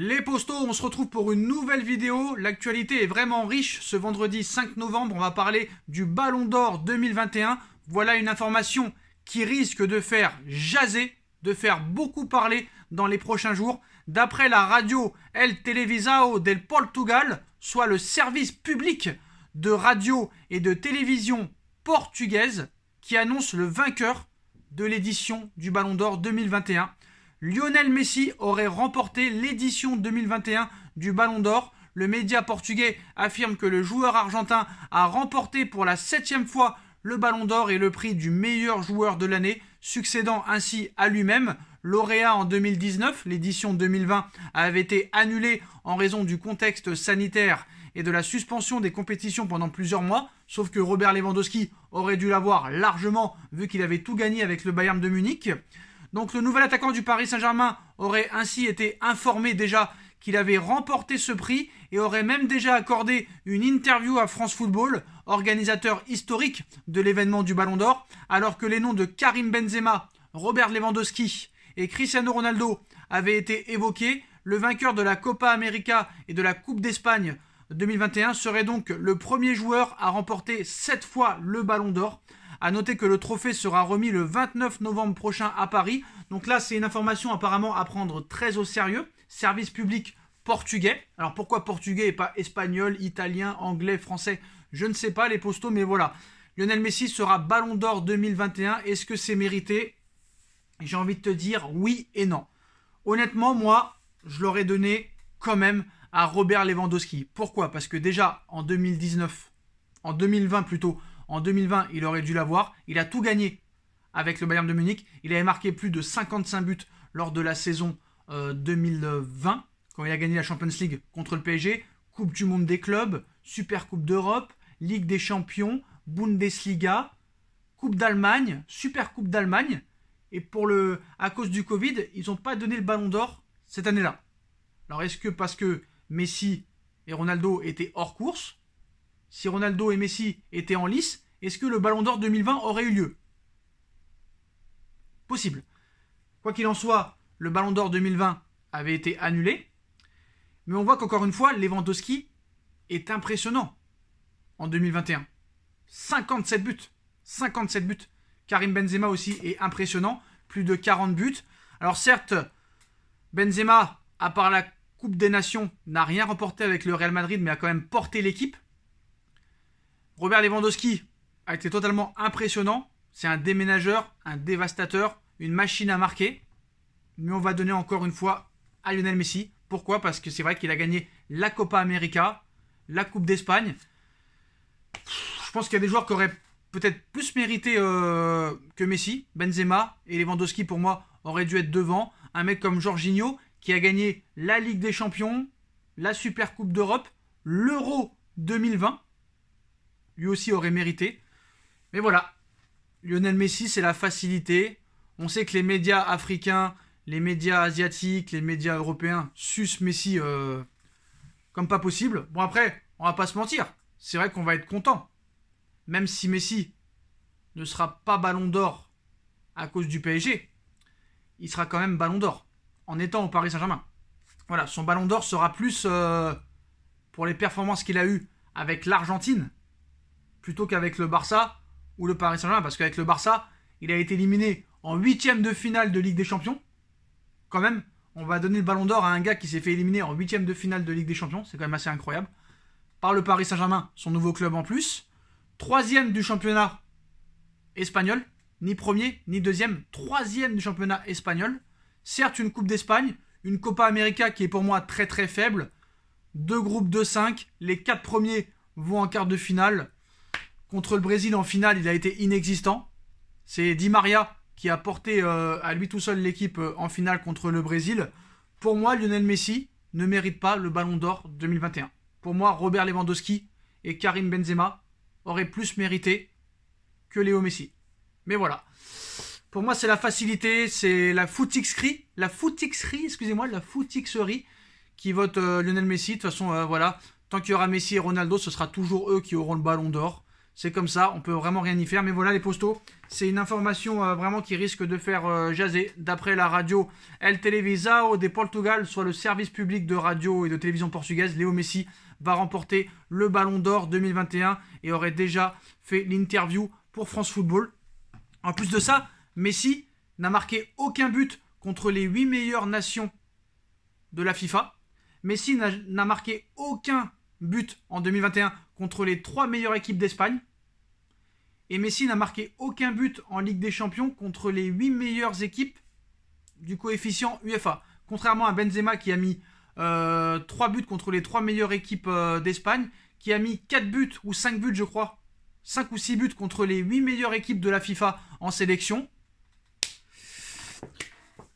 Les postos, on se retrouve pour une nouvelle vidéo. L'actualité est vraiment riche. Ce vendredi 5 novembre, on va parler du Ballon d'Or 2021. Voilà une information qui risque de faire jaser, de faire beaucoup parler dans les prochains jours. D'après la radio El Televisão del Portugal, soit le service public de radio et de télévision portugaise, qui annonce le vainqueur de l'édition du Ballon d'Or 2021. Lionel Messi aurait remporté l'édition 2021 du Ballon d'Or. Le média portugais affirme que le joueur argentin a remporté pour la 7e fois le Ballon d'Or et le prix du meilleur joueur de l'année, succédant ainsi à lui-même. Lauréat en 2019, l'édition 2020 avait été annulée en raison du contexte sanitaire et de la suspension des compétitions pendant plusieurs mois, sauf que Robert Lewandowski aurait dû l'avoir largement vu qu'il avait tout gagné avec le Bayern de Munich. Donc le nouvel attaquant du Paris Saint-Germain aurait ainsi été informé déjà qu'il avait remporté ce prix et aurait même déjà accordé une interview à France Football, organisateur historique de l'événement du Ballon d'Or, alors que les noms de Karim Benzema, Robert Lewandowski et Cristiano Ronaldo avaient été évoqués. Le vainqueur de la Copa América et de la Coupe d'Espagne 2021 serait donc le premier joueur à remporter 7 fois le Ballon d'Or. A noter que le trophée sera remis le 29 novembre prochain à Paris. Donc là, c'est une information apparemment à prendre très au sérieux. Service public portugais. Alors pourquoi portugais et pas espagnol, italien, anglais, français? Je ne sais pas les postos, mais voilà. Lionel Messi sera Ballon d'Or 2021. Est-ce que c'est mérité? J'ai envie de te dire oui et non. Honnêtement, moi, je l'aurais donné quand même à Robert Lewandowski. Pourquoi? Parce que déjà, en 2020 plutôt, en 2020, il aurait dû l'avoir. Il a tout gagné avec le Bayern de Munich. Il avait marqué plus de 55 buts lors de la saison 2020, quand il a gagné la Champions League contre le PSG, Coupe du Monde des clubs, Super Coupe d'Europe, Ligue des Champions, Bundesliga, Coupe d'Allemagne, Super Coupe d'Allemagne. Et à cause du Covid, ils n'ont pas donné le Ballon d'Or cette année-là. Alors est-ce que parce que Messi et Ronaldo étaient hors course? Si Ronaldo et Messi étaient en lice, est-ce que le Ballon d'Or 2020 aurait eu lieu? Possible. Quoi qu'il en soit, le Ballon d'Or 2020 avait été annulé. Mais on voit qu'encore une fois, Lewandowski est impressionnant en 2021. 57 buts. 57 buts. Karim Benzema aussi est impressionnant. Plus de 40 buts. Alors certes, Benzema, à part la Coupe des Nations, n'a rien remporté avec le Real Madrid, mais a quand même porté l'équipe. Robert Lewandowski a été totalement impressionnant. C'est un déménageur, un dévastateur, une machine à marquer. Mais on va donner encore une fois à Lionel Messi. Pourquoi? Parce que c'est vrai qu'il a gagné la Copa América, la Coupe d'Espagne. Je pense qu'il y a des joueurs qui auraient peut-être plus mérité que Messi. Benzema et Lewandowski, pour moi, auraient dû être devant. Un mec comme Jorginho, qui a gagné la Ligue des Champions, la Super Coupe d'Europe, l'Euro 2020. Lui aussi aurait mérité. Mais voilà, Lionel Messi, c'est la facilité. On sait que les médias africains, les médias asiatiques, les médias européens sucent Messi comme pas possible. Bon après, on va pas se mentir. C'est vrai qu'on va être content. Même si Messi ne sera pas Ballon d'Or à cause du PSG, il sera quand même Ballon d'Or en étant au Paris Saint-Germain. Voilà, son Ballon d'Or sera plus pour les performances qu'il a eues avec l'Argentine plutôt qu'avec le Barça ou le Paris Saint-Germain. Parce qu'avec le Barça, il a été éliminé en 8e de finale de Ligue des Champions. Quand même, on va donner le Ballon d'Or à un gars qui s'est fait éliminer en 8e de finale de Ligue des Champions. C'est quand même assez incroyable. Par le Paris Saint-Germain, son nouveau club en plus. 3e du championnat espagnol. Ni premier, ni deuxième. 3e du championnat espagnol. Certes, une Coupe d'Espagne. Une Copa América qui est pour moi très très faible. 2 groupes de 5. Les 4 premiers vont en quart de finale. Contre le Brésil en finale, il a été inexistant. C'est Di Maria qui a porté à lui tout seul l'équipe en finale contre le Brésil. Pour moi, Lionel Messi ne mérite pas le Ballon d'Or 2021. Pour moi, Robert Lewandowski et Karim Benzema auraient plus mérité que Léo Messi. Mais voilà. Pour moi, c'est la facilité, c'est la footixerie, qui vote Lionel Messi. De toute façon, voilà. Tant qu'il y aura Messi et Ronaldo, ce sera toujours eux qui auront le Ballon d'Or. C'est comme ça, on peut vraiment rien y faire. Mais voilà les postos, c'est une information vraiment qui risque de faire jaser. D'après la radio El Televisão de Portugal, soit le service public de radio et de télévision portugaise, Léo Messi va remporter le Ballon d'Or 2021 et aurait déjà fait l'interview pour France Football. En plus de ça, Messi n'a marqué aucun but contre les 8 meilleures nations de la FIFA. Messi n'a marqué aucun but en 2021 contre les 3 meilleures équipes d'Espagne. Et Messi n'a marqué aucun but en Ligue des Champions contre les 8 meilleures équipes du coefficient UEFA. Contrairement à Benzema qui a mis 3 buts contre les 3 meilleures équipes d'Espagne, qui a mis 4 buts ou 5 buts je crois, 5 ou 6 buts contre les 8 meilleures équipes de la FIFA en sélection.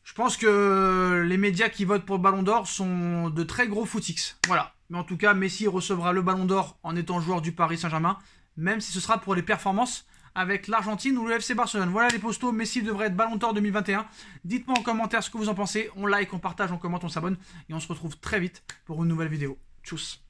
Je pense que les médias qui votent pour le Ballon d'Or sont de très gros footix. Voilà. Mais en tout cas, Messi recevra le Ballon d'Or en étant joueur du Paris Saint-Germain, même si ce sera pour les performances avec l'Argentine ou le FC Barcelone. Voilà les postos, Messi devrait être Ballon d'Or 2021. Dites-moi en commentaire ce que vous en pensez. On like, on partage, on commente, on s'abonne. Et on se retrouve très vite pour une nouvelle vidéo. Tchuss.